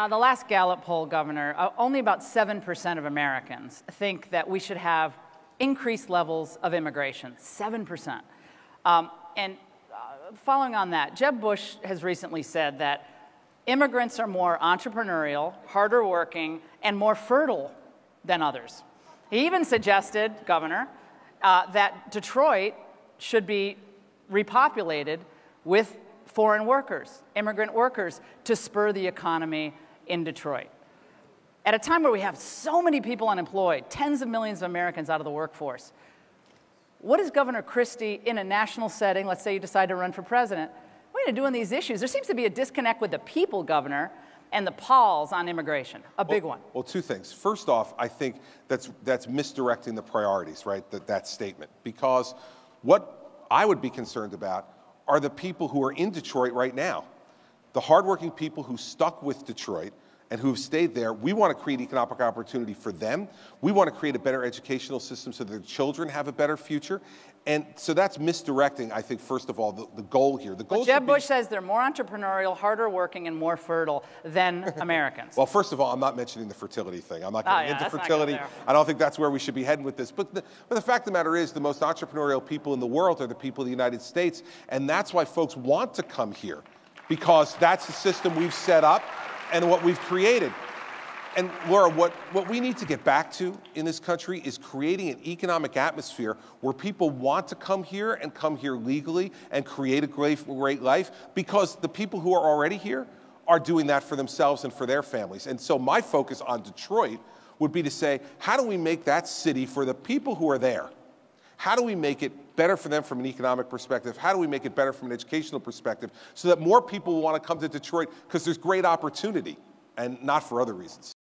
The last Gallup poll, Governor, only about 7% of Americans think that we should have increased levels of immigration, 7%. Following on that, Jeb Bush has recently said that immigrants are more entrepreneurial, harder working, and more fertile than others. He even suggested, Governor, that Detroit should be repopulated with foreign workers, immigrant workers, to spur the economy in Detroit. At a time where we have so many people unemployed, tens of millions of Americans out of the workforce, what is Governor Christie in a national setting, let's say you decide to run for president, what are you going to do on these issues? There seems to be a disconnect with the people, Governor, and the pause on immigration, a big one. Well, two things. First off, I think that's misdirecting the priorities, right, that statement. Because what I would be concerned about are the people who are in Detroit right now. The hardworking people who stuck with Detroit and who have stayed there. We want to create economic opportunity for them. We want to create a better educational system so their children have a better future. And so that's misdirecting, I think, first of all, the goal here. The goal Jeb Bush says they're more entrepreneurial, harder working, and more fertile than Americans. Well, first of all, I'm not mentioning the fertility thing. I'm not getting into fertility. I don't think that's where we should be heading with this. But the fact of the matter is the most entrepreneurial people in the world are the people of the United States. And that's why folks want to come here, because that's the system we've set up and what we've created. And Laura, what we need to get back to in this country is creating an economic atmosphere where people want to come here and come here legally and create a great life, because the people who are already here are doing that for themselves and for their families. And so my focus on Detroit would be to say, how do we make that city for the people who are there? How do we make it better for them from an economic perspective? How do we make it better from an educational perspective so that more people will want to come to Detroit because there's great opportunity and not for other reasons?